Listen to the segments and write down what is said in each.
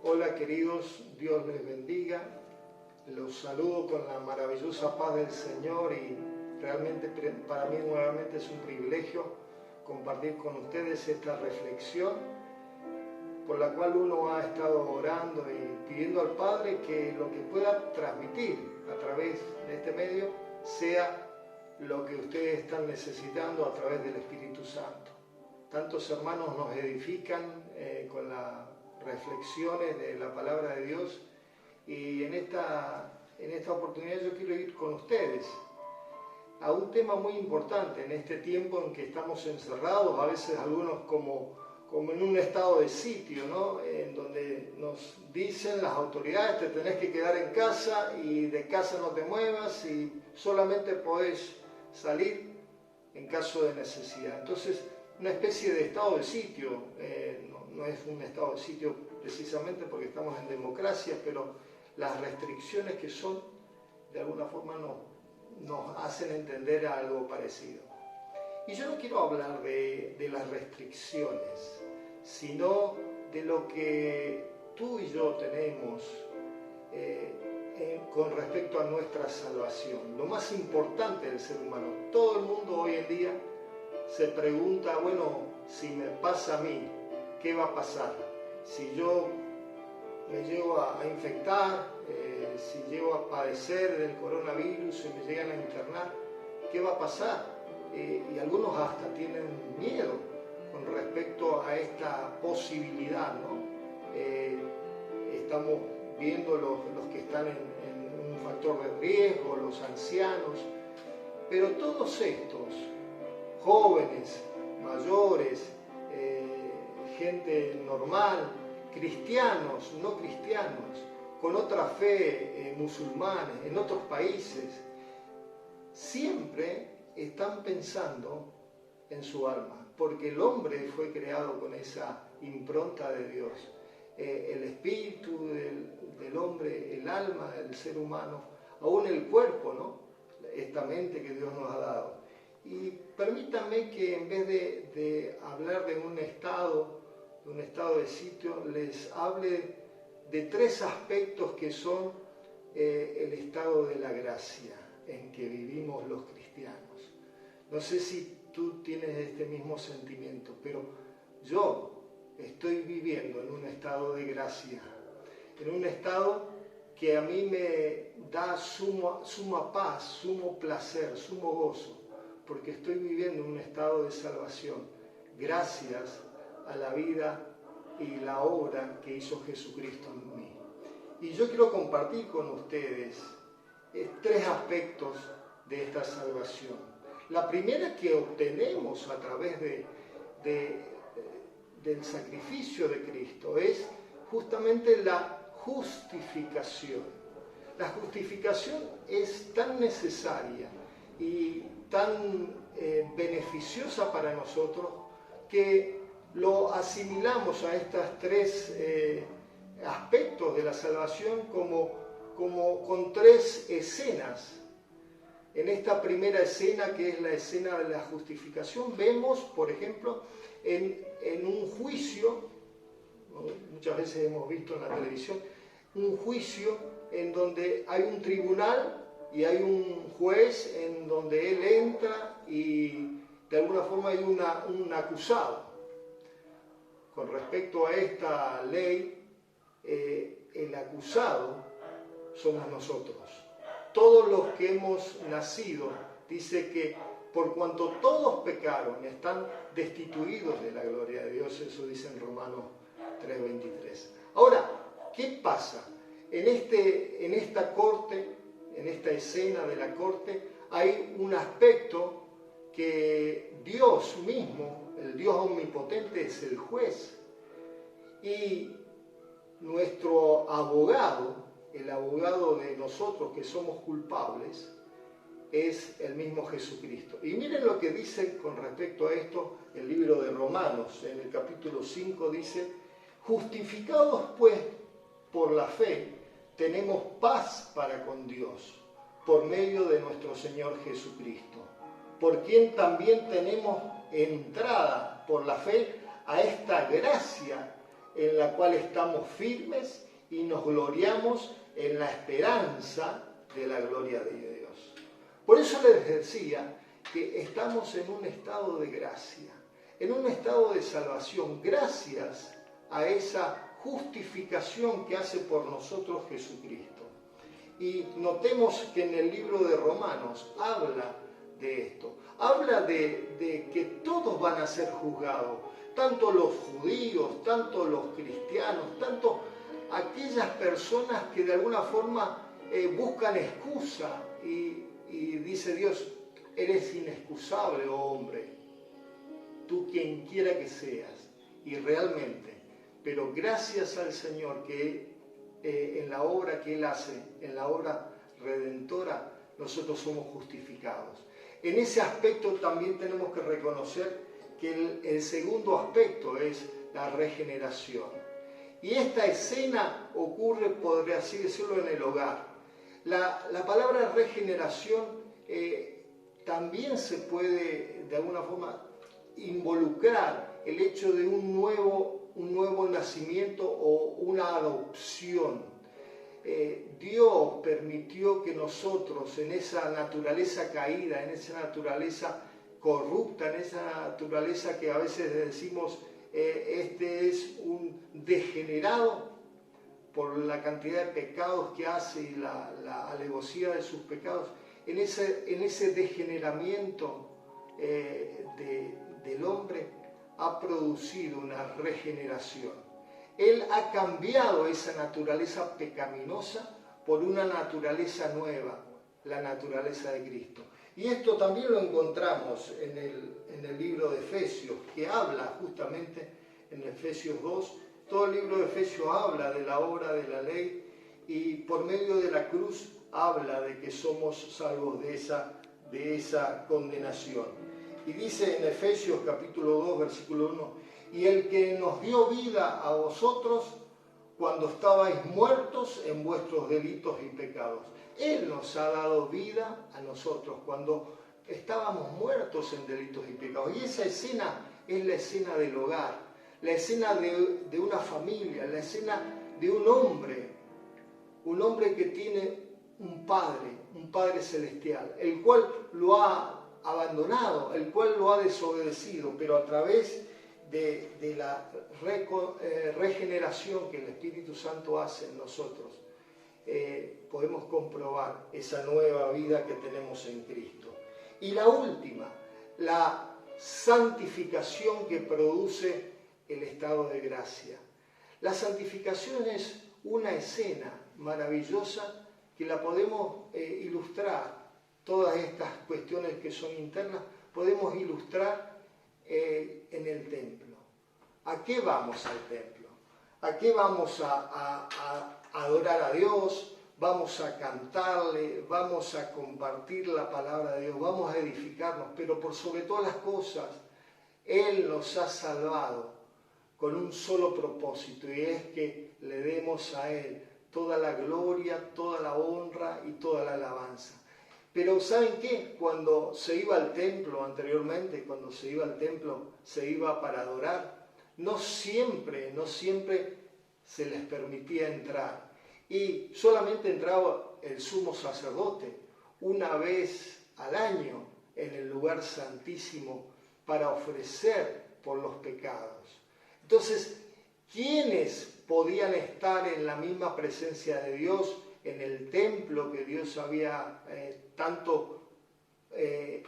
Hola queridos, Dios les bendiga. Los saludo con la maravillosa paz del Señor y realmente para mí nuevamente es un privilegio compartir con ustedes esta reflexión por la cual uno ha estado orando y pidiendo al Padre que lo que pueda transmitir a través de este medio sea lo que ustedes están necesitando a través del Espíritu Santo. Tantos hermanos nos edifican con las reflexiones de la palabra de Dios y en esta oportunidad yo quiero ir con ustedes a un tema muy importante en este tiempo en que estamos encerrados, a veces algunos como en un estado de sitio, ¿no? En donde nos dicen las autoridades te tenés que quedar en casa y de casa no te muevas y solamente podés salir en caso de necesidad. Entonces, una especie de estado de sitio, no es un estado de sitio precisamente porque estamos en democracia, pero las restricciones que son, de alguna forma nos hacen entender algo parecido. Y yo no quiero hablar de las restricciones, sino de lo que tú y yo tenemos con respecto a nuestra salvación. Lo más importante del ser humano. Todo el mundo hoy en día se pregunta, bueno, si me pasa a mí, ¿qué va a pasar? Si yo me llego a infectar, si llego a padecer del coronavirus, si me llegan a internar, ¿qué va a pasar? Y algunos hasta tienen miedo con respecto a esta posibilidad, ¿no? Estamos viendo los que están en un factor de riesgo, los ancianos, pero todos estos, jóvenes, mayores, gente normal, cristianos, no cristianos, con otra fe, musulmanes, en otros países, siempre están pensando en su alma, porque el hombre fue creado con esa impronta de Dios. El espíritu del hombre, el alma del ser humano, aún el cuerpo, ¿no? Esta mente que Dios nos ha dado. Y permítanme que en vez de hablar de un estado de sitio, les hable de tres aspectos que son el estado de la gracia en que vivimos los cristianos. No sé si tú tienes este mismo sentimiento, pero yo estoy viviendo en un estado de gracia, en un estado que a mí me da suma paz, sumo placer, sumo gozo, porque estoy viviendo un estado de salvación, gracias a la vida y la obra que hizo Jesucristo en mí. Y yo quiero compartir con ustedes tres aspectos de esta salvación. La primera que obtenemos a través del sacrificio de Cristo es justamente la justificación. La justificación es tan necesaria y tan beneficiosa para nosotros que lo asimilamos a estas tres aspectos de la salvación como con tres escenas. En esta primera escena, que es la escena de la justificación, vemos, por ejemplo, en un juicio, ¿no? Muchas veces hemos visto en la televisión, un juicio en donde hay un tribunal y hay un juez en donde él entra y de alguna forma hay un acusado. Con respecto a esta ley, el acusado somos nosotros. Todos los que hemos nacido, dice que por cuanto todos pecaron, están destituidos de la gloria de Dios, eso dice en Romanos 3:23. Ahora, ¿qué pasa? En esta corte, en esta escena de la corte, hay un aspecto que Dios mismo, el Dios omnipotente, es el juez. Y nuestro abogado, el abogado de nosotros que somos culpables, es el mismo Jesucristo. Y miren lo que dice con respecto a esto el libro de Romanos, en el capítulo 5 dice: justificados pues por la fe, tenemos paz para con Dios, por medio de nuestro Señor Jesucristo, por quien también tenemos entrada por la fe a esta gracia en la cual estamos firmes y nos gloriamos en la esperanza de la gloria de Dios. Por eso les decía que estamos en un estado de gracia, en un estado de salvación, gracias a esa justificación que hace por nosotros Jesucristo. Y notemos que en el libro de Romanos habla de esto, habla de que todos van a ser juzgados, tanto los judíos, tanto los cristianos, tanto aquellas personas que de alguna forma buscan excusa y dice Dios, eres inexcusable, oh hombre, tú quien quiera que seas, y realmente, pero gracias al Señor que en la obra que Él hace, en la obra redentora, nosotros somos justificados. En ese aspecto también tenemos que reconocer que el segundo aspecto es la regeneración. Y esta escena ocurre, podría así decirlo, en el hogar. La palabra regeneración también se puede, de alguna forma, involucrar el hecho de un nuevo nacimiento o una adopción. Dios permitió que nosotros, en esa naturaleza caída, en esa naturaleza corrupta, en esa naturaleza que a veces decimos, este es un degenerado por la cantidad de pecados que hace y la alevosía de sus pecados, en ese degeneramiento del hombre ha producido una regeneración. Él ha cambiado esa naturaleza pecaminosa por una naturaleza nueva, la naturaleza de Cristo. Y esto también lo encontramos en el libro de Efesios, que habla justamente en Efesios 2. Todo el libro de Efesios habla de la obra de la ley y por medio de la cruz habla de que somos salvos de esa condenación. Y dice en Efesios capítulo 2, versículo 1, y el que nos dio vida a vosotros cuando estabais muertos en vuestros delitos y pecados. Él nos ha dado vida a nosotros cuando estábamos muertos en delitos y pecados. Y esa escena es la escena del hogar, la escena de una familia, la escena de un hombre que tiene un Padre celestial, el cual lo ha abandonado, el cual lo ha desobedecido, pero a través de la regeneración que el Espíritu Santo hace en nosotros, podemos comprobar esa nueva vida que tenemos en Cristo. Y la última, la santificación que produce el estado de gracia. La santificación es una escena maravillosa que la podemos ilustrar, todas estas cuestiones que son internas, podemos ilustrar en el templo. ¿A qué vamos al templo? ¿A qué vamos a adorar a Dios? Vamos a cantarle, vamos a compartir la palabra de Dios, vamos a edificarnos, pero por sobre todas las cosas, Él nos ha salvado con un solo propósito, y es que le demos a Él toda la gloria, toda la honra y toda la alabanza. Pero ¿saben qué? Cuando se iba al templo anteriormente, cuando se iba al templo, se iba para adorar, no siempre se les permitía entrar. Y solamente entraba el sumo sacerdote una vez al año en el lugar santísimo para ofrecer por los pecados. Entonces, ¿quiénes podían estar en la misma presencia de Dios, en el templo que Dios había tanto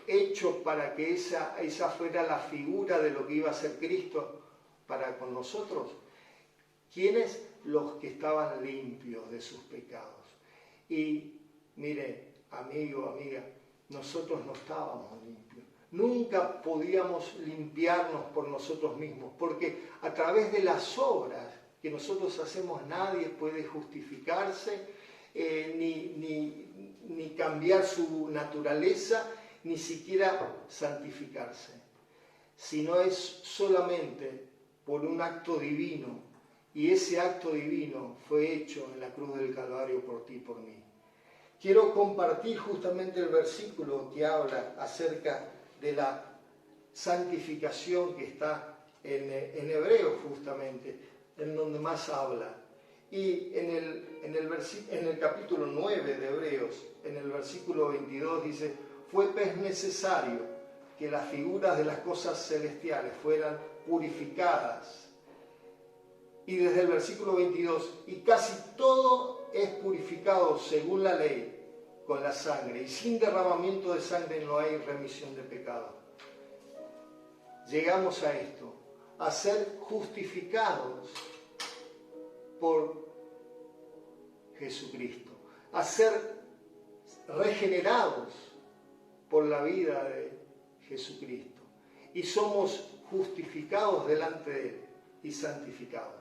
hecho para que esa fuera la figura de lo que iba a ser Cristo para con nosotros? ¿Quiénes? Los que estaban limpios de sus pecados. Y mire, amigo, amiga, nosotros no estábamos limpios. Nunca podíamos limpiarnos por nosotros mismos, porque a través de las obras que nosotros hacemos nadie puede justificarse, ni cambiar su naturaleza, ni siquiera santificarse, sino es solamente por un acto divino, y ese acto divino fue hecho en la cruz del Calvario por ti y por mí. Quiero compartir justamente el versículo que habla acerca de la santificación que está en Hebreos justamente. en donde más habla. Y en el capítulo 9 de Hebreos, en el versículo 22 dice: fue pues necesario que las figuras de las cosas celestiales fueran purificadas. Y desde el versículo 22, y casi todo es purificado según la ley, con la sangre, y sin derramamiento de sangre no hay remisión de pecado. Llegamos a esto, a ser justificados por Jesucristo, a ser regenerados por la vida de Jesucristo, y somos justificados delante de Él y santificados.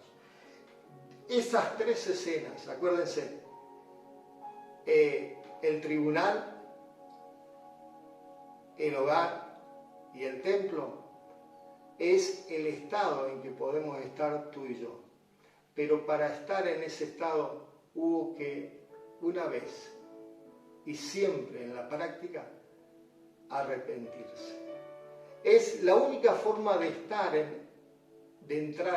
Esas tres escenas, acuérdense, el tribunal, el hogar y el templo, es el estado en que podemos estar tú y yo. Pero para estar en ese estado hubo que, una vez y siempre en la práctica, arrepentirse. Es la única forma de entrar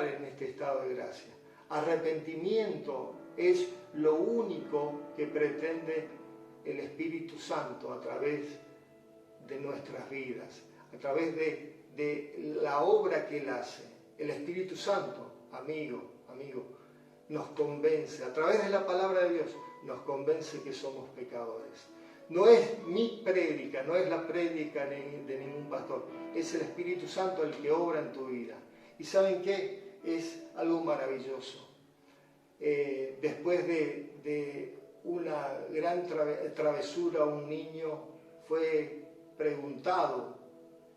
en este estado de gracia. Arrepentimiento es lo único que pretende el Espíritu Santo a través de nuestras vidas, a través de la obra que Él hace. El Espíritu Santo, amigo, nos convence, a través de la palabra de Dios, nos convence que somos pecadores. No es mi prédica, no es la prédica de ningún pastor, es el Espíritu Santo el que obra en tu vida. ¿Y saben qué? Es algo maravilloso. Después de una gran travesura, un niño fue preguntado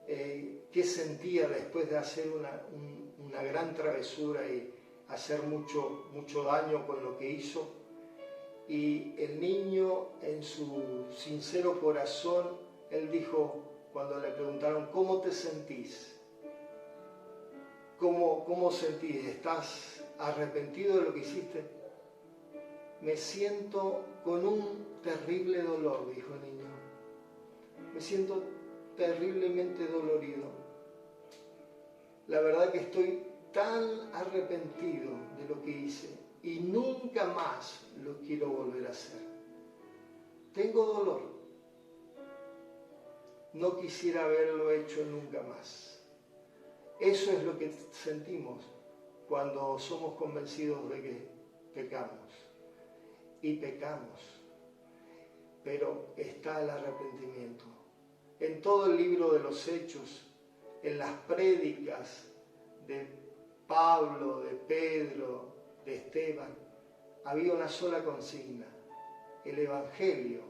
qué sentía después de hacer una gran travesura y hacer mucho daño con lo que hizo. Y el niño, en su sincero corazón, él dijo, cuando le preguntaron: ¿cómo te sentís? ¿Cómo sentís? ¿Estás arrepentido de lo que hiciste? Me siento con un terrible dolor, dijo el niño. Me siento terriblemente dolorido. La verdad que estoy tan arrepentido de lo que hice y nunca más lo quiero volver a hacer. Tengo dolor. No quisiera haberlo hecho nunca más. Eso es lo que sentimos cuando somos convencidos de que pecamos. Y pecamos. Pero está el arrepentimiento. En todo el libro de los Hechos, en las prédicas de Pablo, de Pedro, de Esteban, había una sola consigna: el Evangelio,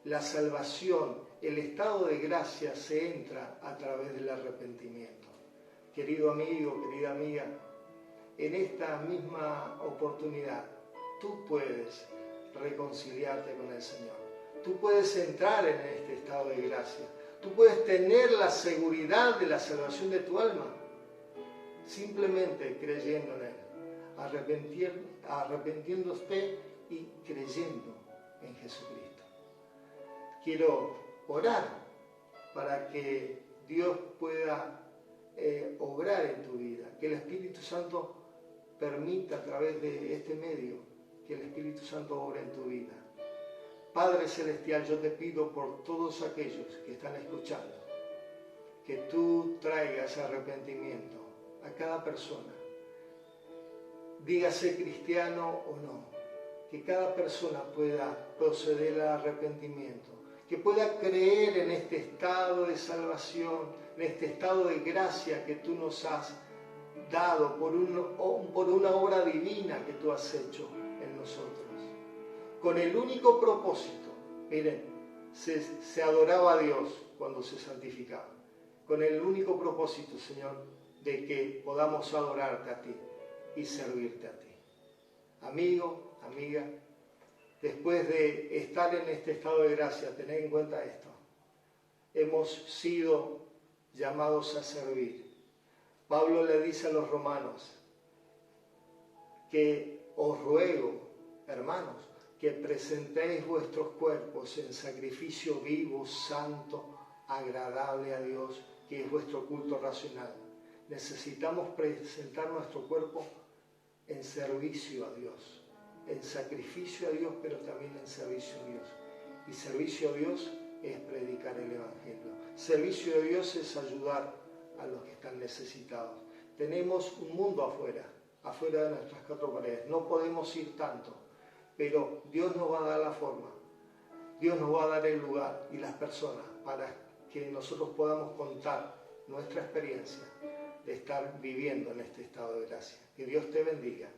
la salvación, el estado de gracia se entra a través del arrepentimiento. Querido amigo, querida amiga, en esta misma oportunidad tú puedes reconciliarte con el Señor. Tú puedes entrar en este estado de gracia. Tú puedes tener la seguridad de la salvación de tu alma simplemente creyendo en Él, arrepentiéndote y creyendo en Jesucristo. Quiero orar para que Dios pueda obrar en tu vida, que el Espíritu Santo permita a través de este medio que el Espíritu Santo obre en tu vida. Padre Celestial, yo te pido por todos aquellos que están escuchando, que tú traigas arrepentimiento a cada persona, dígase cristiano o no, que cada persona pueda proceder al arrepentimiento, que pueda creer en este estado de salvación, en este estado de gracia que tú nos has dado por una obra divina que tú has hecho en nosotros. Con el único propósito, miren, se adoraba a Dios cuando se santificaba. Con el único propósito, Señor, de que podamos adorarte a ti y servirte a ti. Amigo, amiga, después de estar en este estado de gracia, tened en cuenta esto. Hemos sido llamados a servir. Pablo le dice a los romanos que os ruego, hermanos, que presentéis vuestros cuerpos en sacrificio vivo, santo, agradable a Dios, que es vuestro culto racional. Necesitamos presentar nuestro cuerpo servicio a Dios, en sacrificio a Dios, pero también en servicio a Dios. Y servicio a Dios es predicar el Evangelio. Servicio a Dios es ayudar a los que están necesitados. Tenemos un mundo afuera de nuestras cuatro paredes. No podemos ir tanto, pero Dios nos va a dar la forma. Dios nos va a dar el lugar y las personas para que nosotros podamos contar nuestra experiencia de estar viviendo en este estado de gracia. Que Dios te bendiga.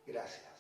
Gracias.